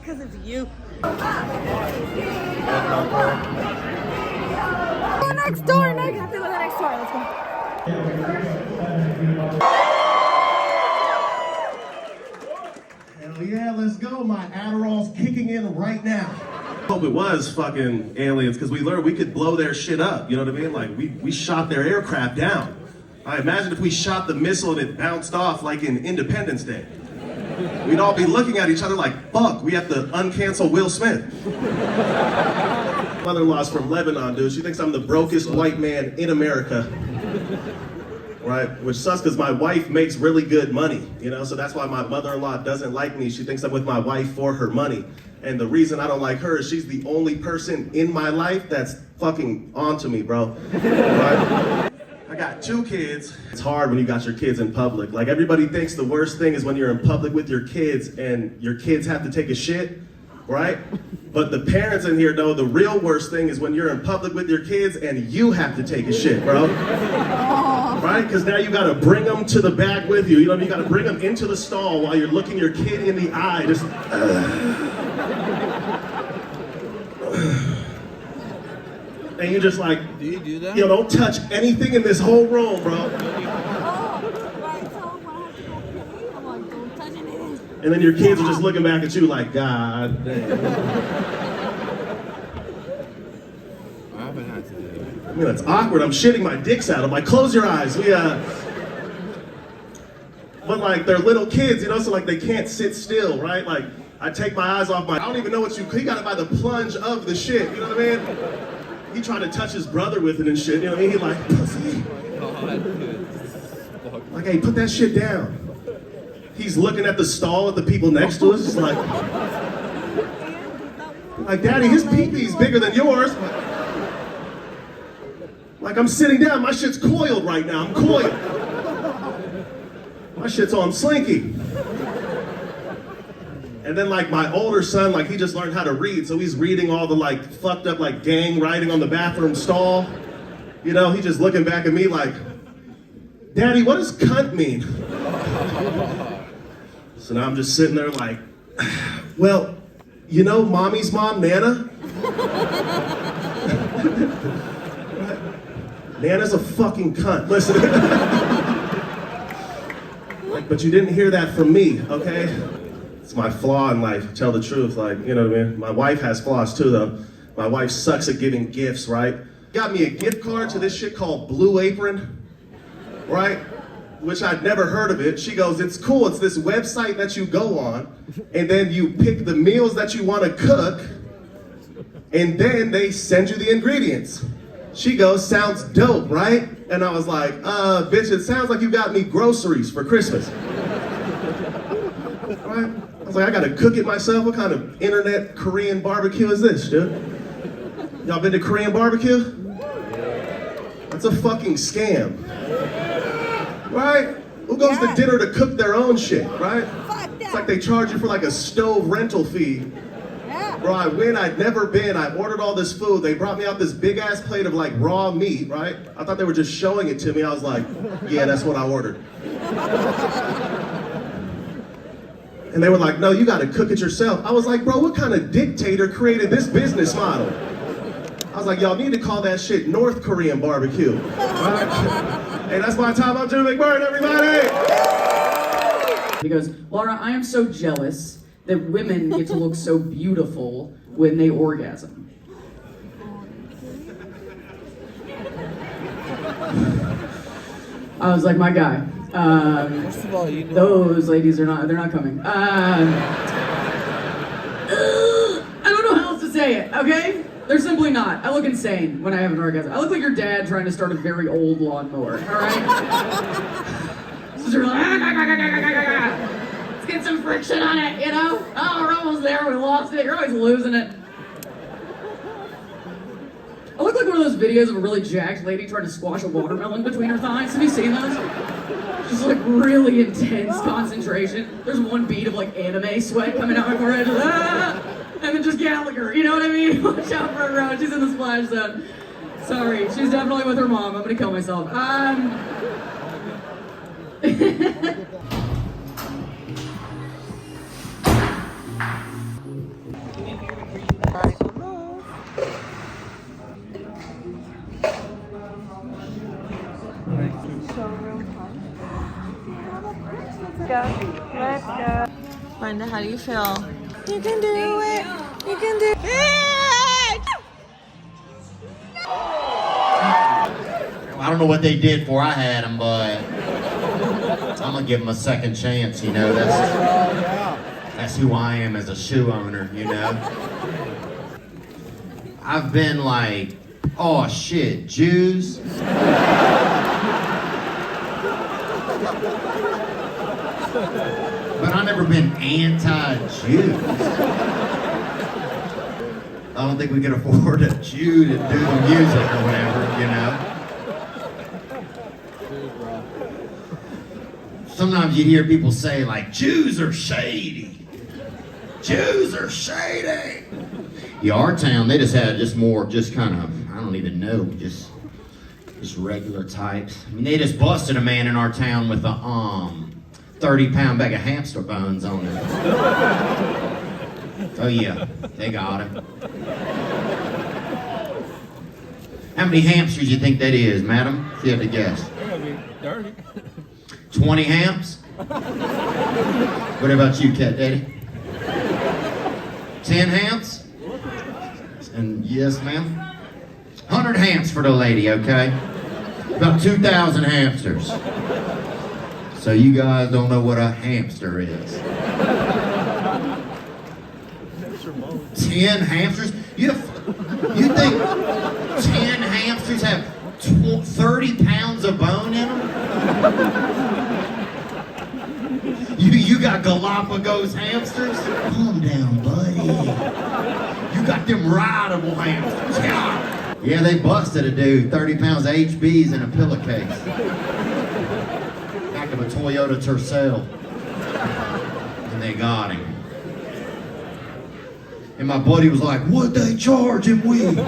because it's you. Go next door, next. I have to go to the next door. Let's go. Hell yeah, let's go. My Adderall's kicking in right now. I hope it was fucking aliens, because we learned we could blow their shit up, you know what I mean? Like, we shot their aircraft down. I imagine if we shot the missile and it bounced off like in Independence Day. We'd all be looking at each other like, fuck, we have to uncancel Will Smith. Mother-in-law's from Lebanon, dude. She thinks I'm the brokest white man in America. Right? Which sucks because my wife makes really good money, you know? So that's why my mother-in-law doesn't like me. She thinks I'm with my wife for her money. And the reason I don't like her is she's the only person in my life that's fucking onto me, bro. Right? I got 2 kids. It's hard when you got your kids in public. Like, everybody thinks the worst thing is when you're in public with your kids and your kids have to take a shit, right? But the parents in here know the real worst thing is when you're in public with your kids and you have to take a shit, bro. Right? Because now you gotta bring them to the back with you. You know, you gotta bring them into the stall while you're looking your kid in the eye. Just, and you're just like, do you do that? Yo, don't touch anything in this whole room, bro. And then your kids are just looking back at you like, God damn. I haven't had to do that. I mean, it's awkward. I'm shitting my dicks out. I'm like, close your eyes. But like, they're little kids, you know, so like they can't sit still, right? Like, I take my eyes off I don't even know he got it by the plunge of the shit, you know what I mean? He tried to touch his brother with it and shit, you know what I mean? He like, pussy. Like, hey, put that shit down. He's looking at the stall at the people next to us, just like, Daddy, his pee-pee's bigger than yours. Like, I'm sitting down, my shit's coiled right now, I'm coiled. My shit's on slinky. And then like my older son, like he just learned how to read, so he's reading all the like fucked up like gang writing on the bathroom stall. You know, he just looking back at me like, Daddy, what does cunt mean? So now I'm just sitting there like, well, you know mommy's mom, Nana? Nana's a fucking cunt, listen. Like, but you didn't hear that from me, okay? It's my flaw in life, tell the truth, like, you know what I mean? My wife has flaws too, though. My wife sucks at giving gifts, right? Got me a gift card to this shit called Blue Apron, right? Which I'd never heard of it. She goes, it's cool, it's this website that you go on, and then you pick the meals that you want to cook, and then they send you the ingredients. She goes, sounds dope, right? And I was like, bitch, it sounds like you got me groceries for Christmas. Right? I was like, I gotta cook it myself? What kind of internet Korean barbecue is this, dude? Y'all been to Korean barbecue? That's a fucking scam. Right? Who goes to dinner to cook their own shit, right? It's like they charge you for like a stove rental fee. Bro, I went, I'd never been, I ordered all this food, they brought me out this big ass plate of like raw meat, right? I thought they were just showing it to me, I was like, yeah, that's what I ordered. And they were like, no, you gotta cook it yourself. I was like, bro, what kind of dictator created this business model? I was like, y'all need to call that shit North Korean barbecue. Right? Hey, that's my time, I'm Jim McBurn, everybody! He goes, Laura, I am so jealous that women get to look so beautiful when they orgasm. I was like, my guy. First of all, you know, Those ladies they're not coming. I don't know how else to say it, okay? They're simply not. I look insane when I have an orgasm. I look like your dad trying to start a very old lawnmower, alright? So you're like, let's get some friction on it, you know? Oh, we're almost there, we lost it. You're always losing it. I look like one of those videos of a really jacked lady trying to squash a watermelon between her thighs. Have you seen those? Just like really intense concentration. There's one bead of like anime sweat coming out my forehead. And then just Gallagher, you know what I mean? Watch out for her, she's in the splash zone. Sorry, she's definitely with her mom. I'm gonna kill myself. go. Let's go. Brenda, how do you feel? You can do it. You can do it. I don't know what they did before I had them, but I'm gonna give them a second chance, you know. That's who I am as a shoe owner, you know. I've been like, oh shit, Jews. But I've never been anti-Jews. I don't think we can afford a Jew to do the music or whatever, you know. Sometimes you hear people say like, Jews are shady. Jews are shady. Yeah, our town, they just had just kind of, I don't even know, just regular types. I mean, they just busted a man in our town with a 30-pound bag of hamster bones on him. Oh yeah, they got him. How many hamsters do you think that is, madam? If you had to guess. 20 hamps? What about you, Cat Daddy? 10 hamps? And yes, ma'am? 100 hamps for the lady, okay? About 2,000 hamsters. So you guys don't know what a hamster is. 10 hamsters? You think 10 hamsters have 30 pounds of bone in them? You got Galapagos hamsters? Calm down, buddy. You got them rideable hamsters. Yeah, they busted a dude, 30 pounds of HBs in a pillowcase. Back of a Toyota Tercel. And they got him. And my buddy was like, what'd they charge him with?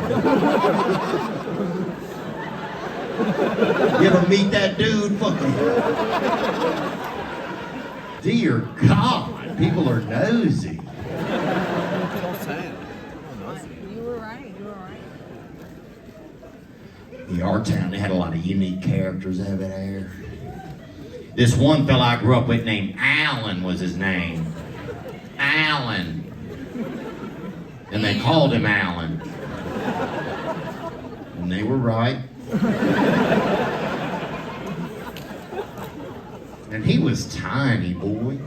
You ever meet that dude? Fucking... Dear God, people are nosy. You were right. You were right. In our town, they had a lot of unique characters over there. This one fella I grew up with named Alan was his name. Alan. And they called him Alan. And they were right. And he was tiny, boy.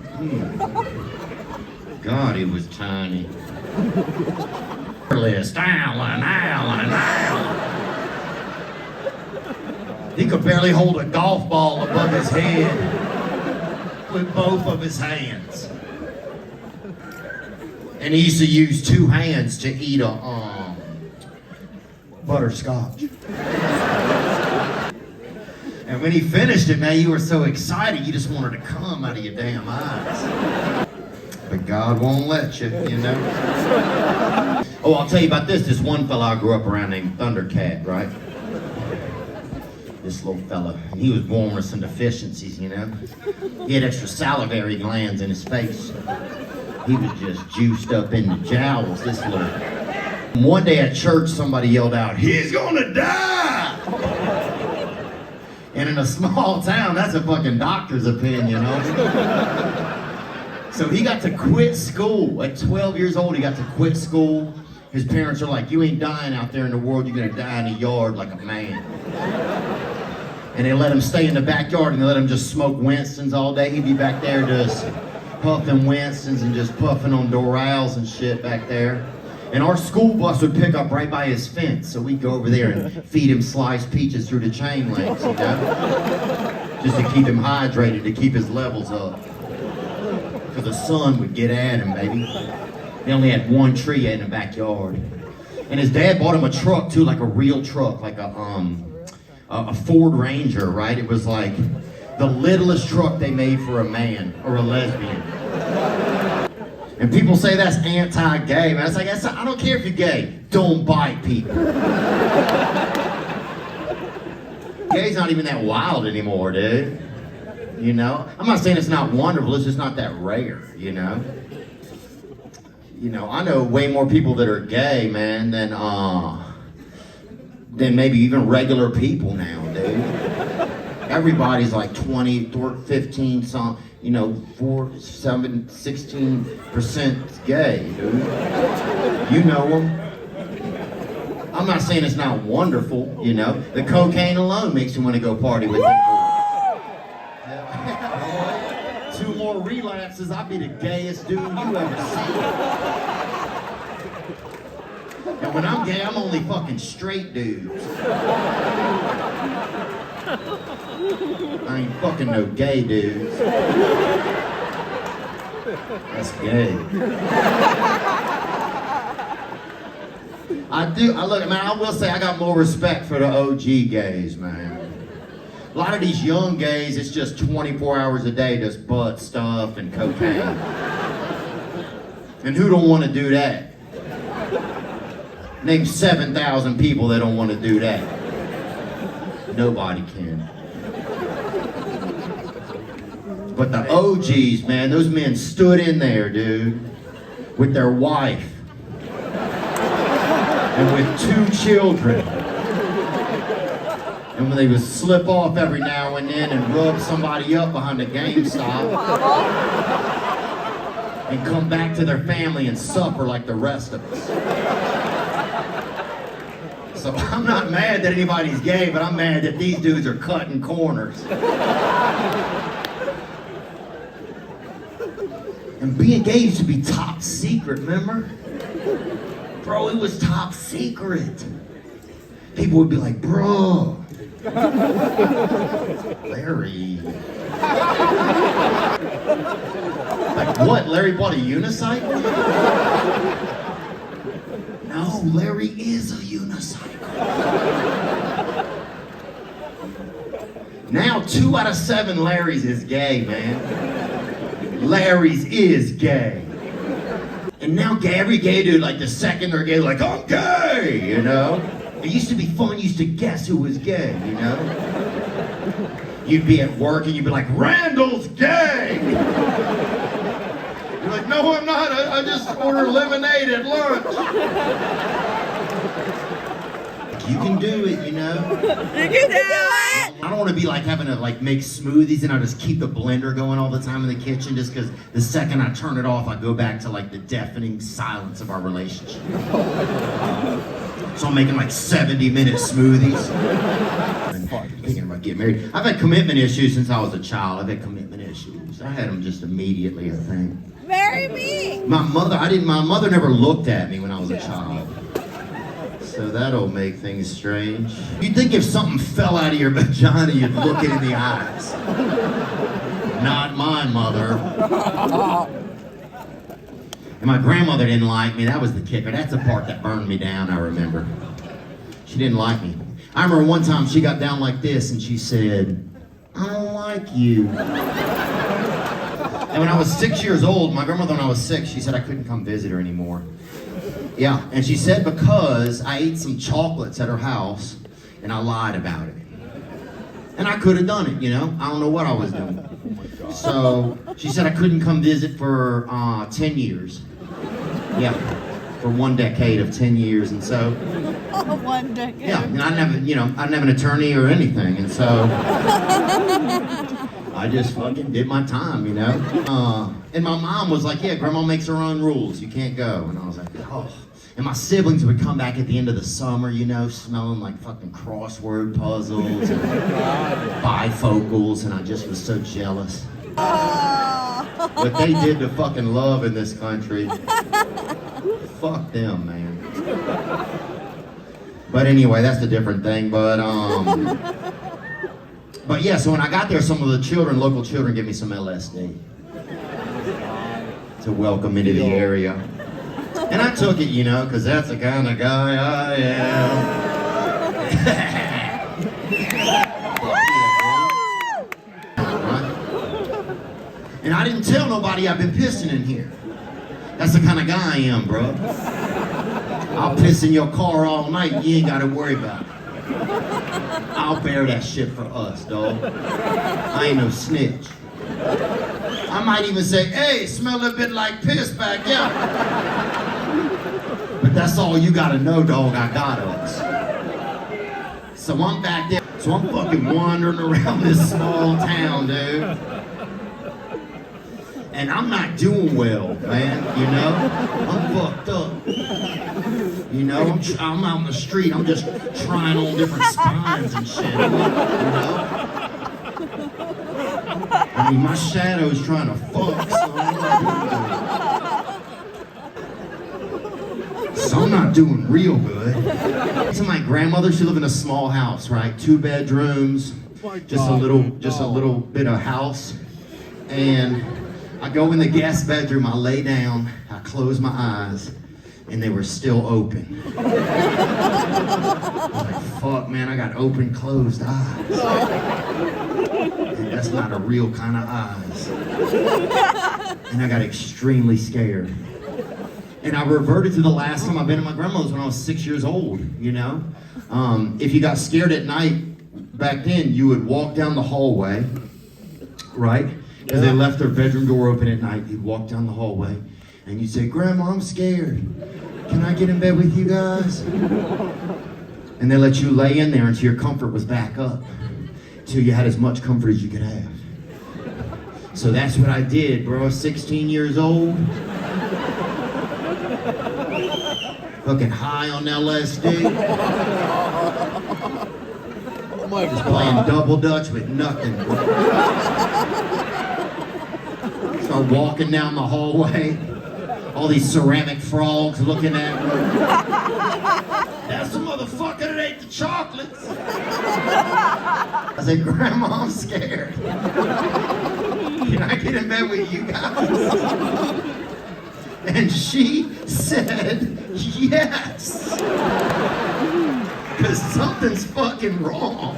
God, he was tiny. List, Alan. He could barely hold a golf ball above his head with both of his hands. And he used to use 2 hands to eat a butterscotch. And when he finished it, man, you were so excited, you just wanted to come out of your damn eyes. But God won't let you, you know? Oh, I'll tell you about this. This one fella I grew up around named Thundercat, right? This little fella, and he was born with some deficiencies, you know? He had extra salivary glands in his face. He was just juiced up in the jowls, this little. And one day at church, somebody yelled out, he's gonna die! And in a small town, that's a fucking doctor's opinion, you know? So he got to quit school. At 12 years old, he got to quit school. His parents are like, you ain't dying out there in the world, you're gonna die in the yard like a man. And they let him stay in the backyard and they let him just smoke Winstons all day. He'd be back there just puffing Winstons and just puffing on Dorals and shit back there. And our school bus would pick up right by his fence, so we'd go over there and feed him sliced peaches through the chain links, you know? Just to keep him hydrated, to keep his levels up. Because the sun would get at him, baby. They only had one tree in the backyard. And his dad bought him a truck too, like a real truck, like a Ford Ranger, right? It was like the littlest truck they made for a man or a lesbian. And people say that's anti-gay, man. It's like, I don't care if you're gay. Don't bite people. Gay's not even that wild anymore, dude. You know? I'm not saying it's not wonderful, it's just not that rare, you know? You know, I know way more people that are gay, man, than maybe even regular people now, dude. Everybody's like 20, 15, some. you know, 16% gay, dude. You know them. I'm not saying it's not wonderful, you know. The cocaine alone makes you want to go party with them. 2 more relapses, I'll be the gayest dude you ever seen. And when I'm gay, I'm only fucking straight dudes. I ain't fucking no gay dudes. That's gay. I will say I got more respect for the OG gays, man. A lot of these young gays, it's just 24 hours a day, just butt stuff and cocaine. And who don't want to do that? Name 7,000 people that don't want to do that. Nobody can. But the OGs, man, those men stood in there, dude, with their wife and with 2 children. And when they would slip off every now and then and rub somebody up behind the GameStop and come back to their family and suffer like the rest of us. So I'm not mad that anybody's gay, but I'm mad that these dudes are cutting corners. And being gay used to be top secret, remember? Bro, it was top secret. People would be like, bro, Larry. Like what? Larry bought a unicycle? No, Larry is a unicycle. Now 2 out of 7 Larrys is gay, man. Larry's is gay. And now every gay dude, like the second they're gay, like, I'm gay, you know? It used to be fun, you used to guess who was gay, you know? You'd be at work and you'd be like, Randall's gay! You're like, no, I'm not, I just ordered lemonade at lunch. You can do it, you know? You can do it! I don't want to be like having to like make smoothies and I just keep the blender going all the time in the kitchen just because the second I turn it off, I go back to like the deafening silence of our relationship. So I'm making like 70-minute smoothies. I'm thinking about getting married. I've had commitment issues since I was a child. I've had commitment issues. I had them just immediately, I think. Marry me! My mother never looked at me when I was a child. So that'll make things strange. You'd think if something fell out of your vagina, you'd look it in the eyes. Not my mother. And my grandmother didn't like me. That was the kicker. That's the part that burned me down, I remember. She didn't like me. I remember one time she got down like this and she said, I don't like you. And when I was 6 years old, my grandmother, when I was 6, she said I couldn't come visit her anymore. Yeah, and she said because I ate some chocolates at her house and I lied about it. And I could have done it, you know? I don't know what I was doing. So she said I couldn't come visit for 10 years. Yeah, for 1 decade of 10 years, and so. 1 decade. Yeah, and I didn't have an attorney or anything, and so I just fucking did my time, you know? And my mom was like, yeah, grandma makes her own rules, you can't go. And I was like, oh. And my siblings would come back at the end of the summer, you know, smelling like fucking crossword puzzles and bifocals, and I just was so jealous. What they did to fucking love in this country, fuck them, man. But anyway, that's a different thing, but yeah, so when I got there, some of the local children, gave me some LSD to welcome me to the area. And I took it, you know, because that's the kind of guy I am. And I didn't tell nobody I've been pissing in here. That's the kind of guy I am, bro. I'll piss in your car all night, you ain't got to worry about it. I'll bear that shit for us, dog. I ain't no snitch. I might even say, hey, smell a bit like piss back here. But that's all you gotta know, dog, I got us. So I'm back there, so I'm fucking wandering around this small town, dude. And I'm not doing well, man, you know? I'm fucked up. You know, I'm out in the street, I'm just trying on different spines and shit, you know? I mean, my shadow's trying to fuck, so I'm not doing real good. To my grandmother, she lived in a small house, right? 2 bedrooms, just a little bit of house. And I go in the guest bedroom, I lay down, I close my eyes, and they were still open. I was like, fuck, man, I got open, closed eyes. And that's not a real kind of eyes. And I got extremely scared. And I reverted to the last time I've been at my grandmother's when I was 6 years old, you know? If you got scared at night, back then, you would walk down the hallway, right? Because they left their bedroom door open at night. You'd walk down the hallway, and you'd say, Grandma, I'm scared. Can I get in bed with you guys? And they let you lay in there until your comfort was back up, till you had as much comfort as you could have. So that's what I did, bro. 16 years old. Fucking high on LSD. Oh my Just God. playing double dutch with nothing, bro. Start walking down the hallway. All these ceramic frogs looking at me. That's the motherfucker that ate the chocolates. I said, Grandma, I'm scared. Can I get in bed with you guys? And she said, yes. Because something's fucking wrong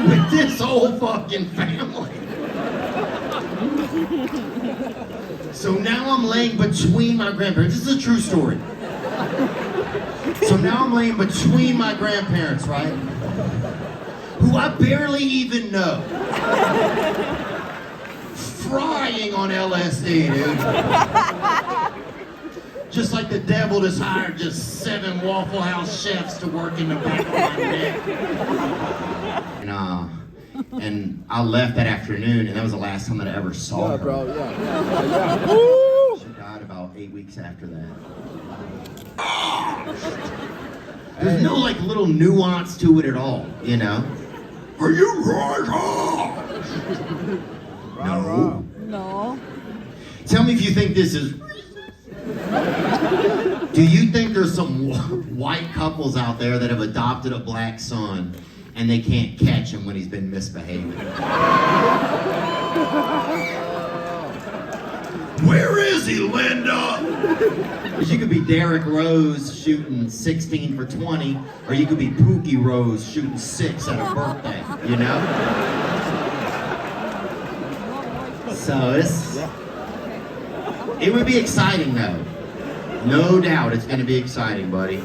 with this whole fucking family. So now I'm laying between my grandparents. This is a true story. So now I'm laying between my grandparents, right? Who I barely even know. Frying on LSD, dude. Just like the devil just hired just 7 Waffle House chefs to work in the back of my neck. And I left that afternoon, and that was the last time that I ever saw her. Bro, yeah. She died about 8 weeks after that. There's no like little nuance to it at all, you know? Are you right? No. No. Tell me if you think this is. Do you think there's some white couples out there that have adopted a black son and they can't catch him when he's been misbehaving? Where is he, Linda? You could be Derrick Rose shooting 16 for 20, or you could be Pookie Rose shooting 6 at a birthday, you know? So it would be exciting though. No doubt it's going to be exciting, buddy.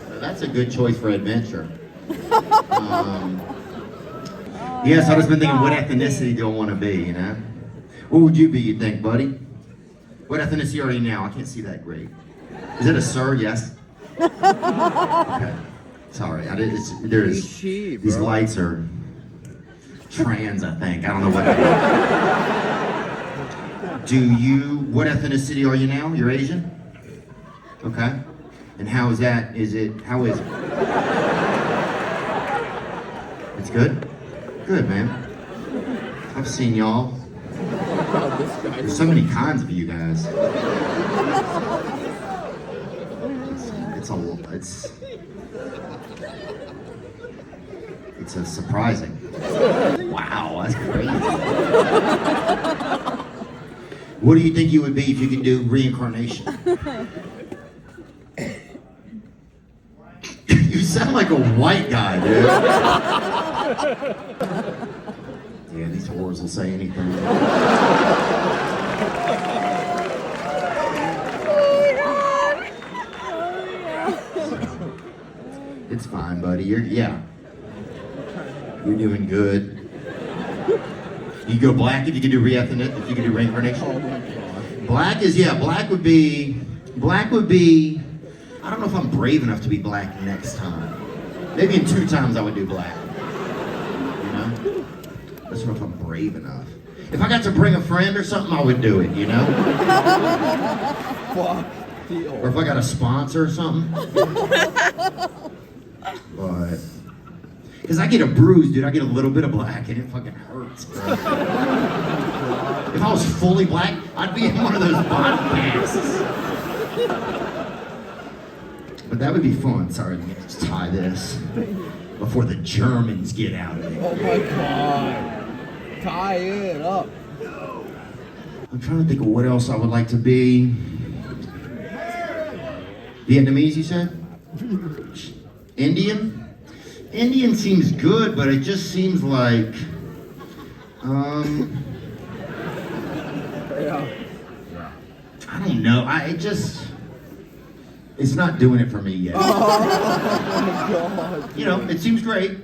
So that's a good choice for adventure. Yes, I've just been thinking, what ethnicity do I want to be, you know? What would you be, you think, buddy? What ethnicity are you now? I can't see that great. Is it a sir? Yes? Okay. Sorry. These lights are trans, I think. I don't know what they are. What ethnicity are you now? You're Asian? Okay. And how is that? How is it? It's good? Good, man. I've seen y'all. There's so many kinds of you guys. It's a surprising. Wow, that's crazy. What do you think you would be if you could do reincarnation? You sound like a white guy, dude. Yeah, these whores will say anything. It's fine, buddy. You're doing good. You go black if you could do if you could do reincarnation. Black would be, I don't know if I'm brave enough to be black next time. Maybe in 2 times I would do black. You know? I just don't know if I'm brave enough. If I got to bring a friend or something, I would do it, you know? Fuck Theo. Or if I got a sponsor or something. But, because I get a bruise, dude. I get a little bit of black and it fucking hurts, bro. If I was fully black, I'd be in one of those body casts. But that would be fun. Sorry, let me just tie this before the Germans get out of it. Oh my god. Tie it up. I'm trying to think of what else I would like to be. Vietnamese, you said? Indian? Indian seems good, but it just seems like, Yeah. I don't know. It's not doing it for me yet. Oh my god. You know, it seems great.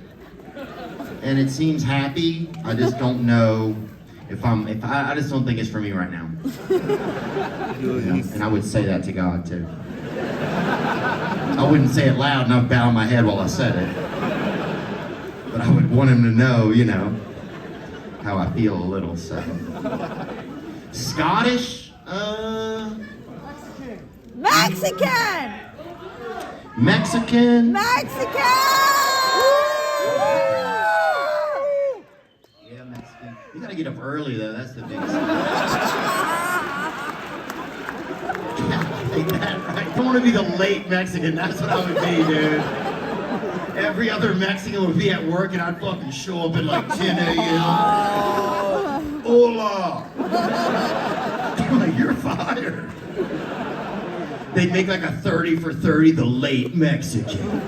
And it seems happy. I just don't know I just don't think it's for me right now. And I would say that to God too. I wouldn't say it loud enough, bow my head while I said it. But I would want him to know, you know, how I feel a little, so. Scottish? Mexican! Mexican? Yeah, Mexican. You gotta get up early though, that's the biggest thing. Like that, right? I don't want to be the late Mexican, that's what I would be, dude. Every other Mexican would be at work and I'd fucking show up at like 10 a.m. Hola! I'm like, you're fired. They'd make like a 30 for 30, the late Mexican.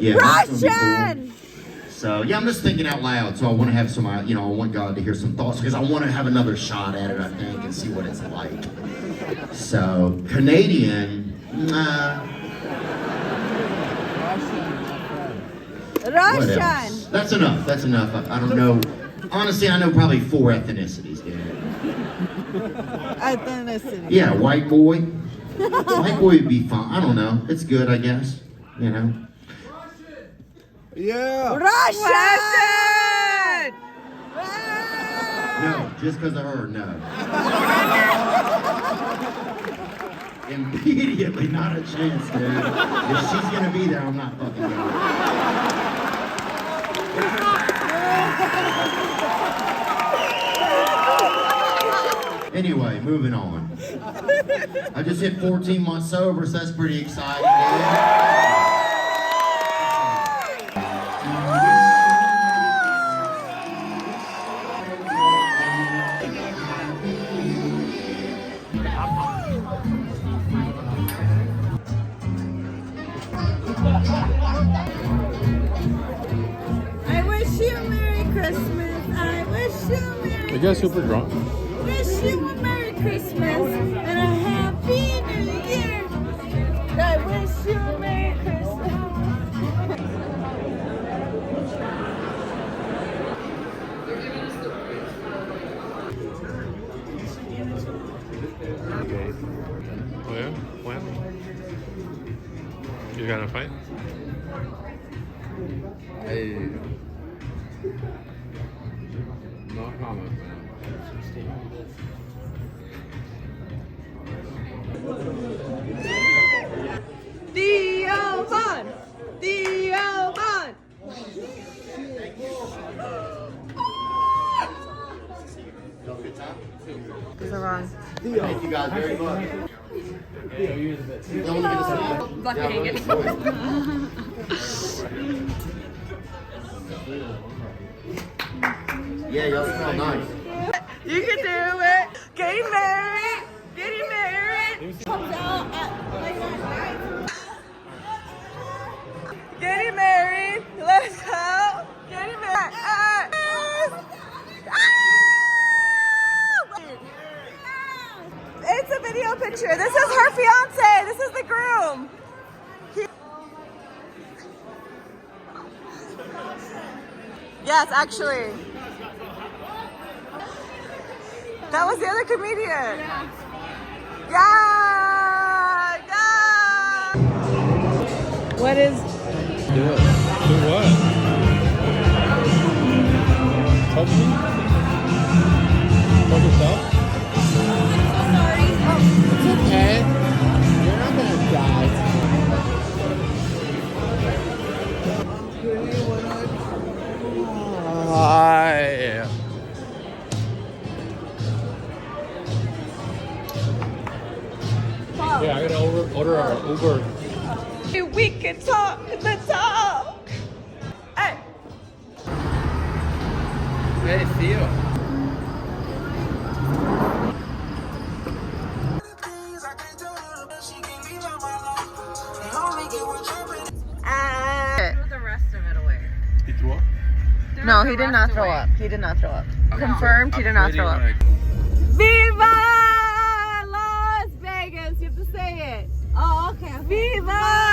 Yeah, that's gonna be cool. So yeah, I'm just thinking out loud. So I want to have some, I want God to hear some thoughts because I want to have another shot at it, I think, and see what it's like. So Canadian, what else? That's enough. That's enough. I don't know. Honestly, I know probably 4 ethnicities, dude. Ethnicity. Yeah, white boy. White boy would be fun. I don't know. It's good, I guess. You know. Yeah. Russian! No, just because of her, no. Immediately, not a chance, dude. If she's gonna be there, I'm not fucking going. Anyway, moving on. I just hit 14 months sober, so that's pretty exciting, dude. I wish you a Merry Christmas. I wish you a Merry You guys super drunk? Wish you a Merry Christmas and a Happy New Year. I wish you a Merry Christmas. Oh yeah? When? You gonna fight? Hey. No comment. Theo Von! Theo Von! Is that wrong? Thank you guys very much. Bucketing it. Yeah, y'all smell nice. You can do it! Getting married! Getting married! Comes out at late at night. Getting married! Let's go! Getting married! It's a video picture. This is her fiance. This is the groom. Yes, actually. That was the other comedian. Yeah. What is? Do it. Do what? Touch me? Touch yourself? It's okay. You're not gonna die. Hi. Yeah, I gotta order our Uber. We can talk the talk. Hey. Hey, Theo. The rest of it away. He threw up? No, he did not throw up. He did not throw up. Confirmed, he did not throw up. Viva Las Vegas! You have to say it. Oh, okay. Viva